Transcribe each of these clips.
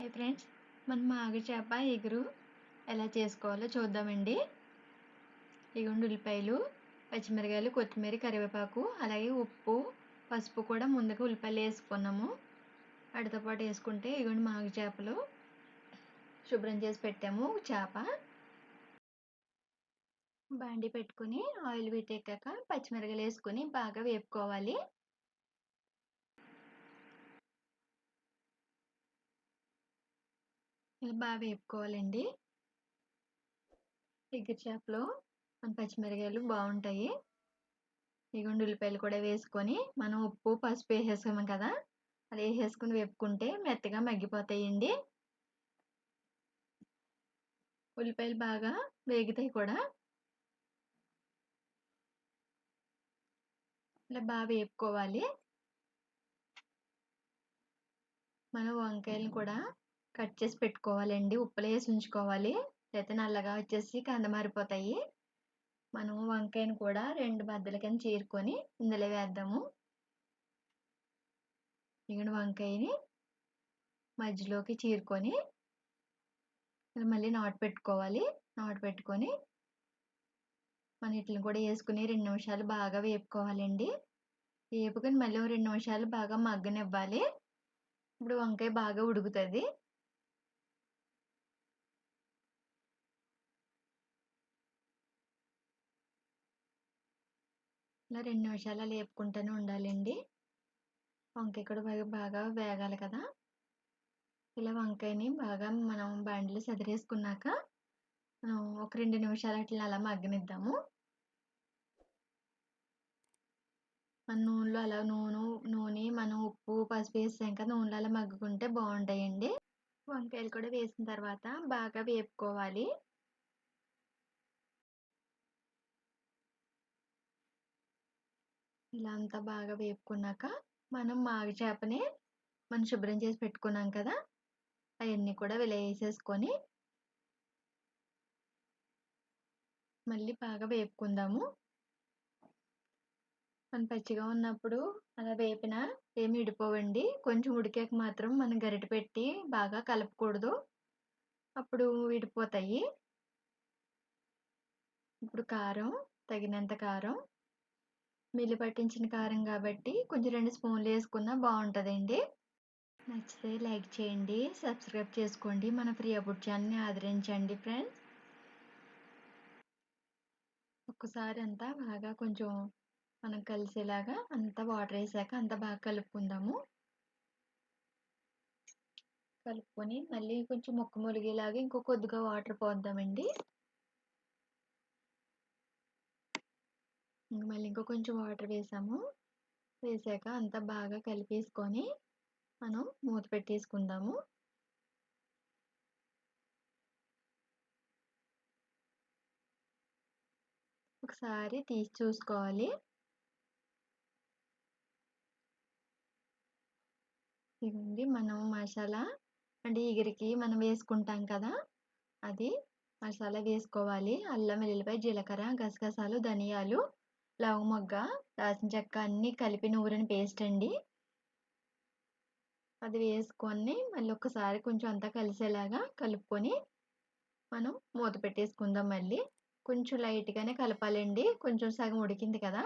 Hi friends, మనం మాగ చేప ఎగురు ఎలా చేసుకోవాలో చూద్దామండి. ఇగోండి ఉల్లిపాయలు, పచ్చిమిరకాయలు, కొత్తిమీర, కరివేపాకు, అలాగే ఉప్పు, పసుపు కూడా ముందుగా ఉల్లిపాయలు వేసుకున్నాము. వాటితో పాటు వేసుకుంటే ఇగోండి మాగ చేపలు శుభ్రం చేసి పెట్టాము. చేప బాండి పెట్టుకుని ఆయిల్ వీటెక్కాక పచ్చిమిరకాయలు వేసుకుని బాగా వేపుకోవాలి. ఇలా బాగా వేపుకోవాలండి. ఎగురు చేపలో మన పచ్చిమిరకాయలు బాగుంటాయి. ఇగోండి ఉల్లిపాయలు కూడా వేసుకొని మనం ఉప్పు, పసుపు వేసేసాము కదా, అది వేసేసుకుని వేపుకుంటే మెత్తగా మగ్గిపోతాయండి. ఉల్లిపాయలు బాగా వేగుతాయి కూడా. ఇలా బాగా వేపుకోవాలి. మనం వంకాయలను కూడా కట్ చేసి పెట్టుకోవాలండి. ఉప్పులో వేసి ఉంచుకోవాలి, లేకపోతే నల్లగా వచ్చేసి కంద మారిపోతాయి. మనం వంకాయను కూడా 2 బద్దల కింద చీరుకొని ఇందులో వేద్దాము. ఇగోండి వంకాయని మధ్యలోకి చీరుకొని మళ్ళీ నాటు పెట్టుకోవాలి. నాటు పెట్టుకొని మన వీటిని కూడా వేసుకుని 2 నిమిషాలు బాగా వేపుకోవాలండి. వేపుకొని మళ్ళీ 2 నిమిషాలు బాగా మగ్గనివ్వాలి. ఇప్పుడు వంకాయ బాగా ఉడుకుతుంది. ఇలా 2 నిమిషాలు అలా వేపుకుంటూనే ఉండాలండి. వంకాయ కూడా బాగా వేగాలి కదా. ఇలా వంకాయని బాగా మనం బండిలో సదిరేసుకున్నాక ఒక 2 నిమిషాలు అట్లా అలా మగ్గనిద్దాము. మన నూనెలో అలా నూనె మనం ఉప్పు, పసుపు వేసాం కదా, నూనెలో అలా మగ్గుకుంటే బాగుంటాయండి. వంకాయలు కూడా వేసిన తర్వాత బాగా వేపుకోవాలి. ఇలా అంతా బాగా వేపుకున్నాక మనం మాగ చేపని మనం శుభ్రం చేసి పెట్టుకున్నాం కదా, అవన్నీ కూడా ఇలా వేసేసుకొని మళ్ళీ బాగా వేపుకుందాము. మన పచ్చిగా ఉన్నప్పుడు అలా వేపిన ఏమి విడిపోవండి. కొంచెం ఉడికాక మాత్రం మనం గరిటె పెట్టి బాగా కలపకూడదు, అప్పుడు విడిపోతాయి. ఇప్పుడు కారం, తగినంత కారం, మిల్లి పట్టించిన కారం కాబట్టి కొంచెం 2 స్పూన్లు వేసుకున్నా బాగుంటుందండి. నచ్చితే లైక్ చేయండి, సబ్స్క్రైబ్ చేసుకోండి. మన ప్రియా ఫుడ్ ఛానల్ని ఆదరించండి ఫ్రెండ్స్. ఒక్కసారి అంతా బాగా కొంచెం మనం కలిసేలాగా అంతా వాటర్ వేసాక అంతా బాగా కలుపుకుందాము. కలుపుకొని మళ్ళీ కొంచెం ముక్క ములిగేలాగా ఇంకో కొద్దిగా వాటర్ పోద్దామండి. మళ్ళీ ఇంకో కొంచెం వాటర్ వేసాము. వేసాక అంతా బాగా కలిపేసుకొని మనం మూత పెట్టేసుకుందాము. ఒకసారి తీసి చూసుకోవాలి. ఇదండి మనం మసాలా అంటే ఎగురికి మనం వేసుకుంటాం కదా, అది మసాలా వేసుకోవాలి. అల్లం, వెల్లుల్లిపాయ, జీలకర్ర, గసగసాలు, ధనియాలు, లవంగ, దాల్చిన చెక్క అన్నీ కలిపి నూరిన పేస్ట్ అండి. అది వేసుకొని మళ్ళీ ఒకసారి కొంచెం అంతా కలిసేలాగా కలుపుకొని మనం మూత పెట్టేసుకుందాం. మళ్ళీ కొంచెం లైట్గానే కలపాలండి, కొంచెం సగం ఉడికింది కదా,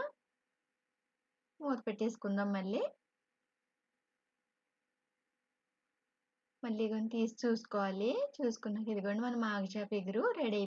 మూత పెట్టేసుకుందాం. మళ్ళీ ఇగోండి తీసి చూసుకోవాలి. చూసుకున్నాక ఇదిగోండి మన మాగ చేప ఎగురు రెడీ.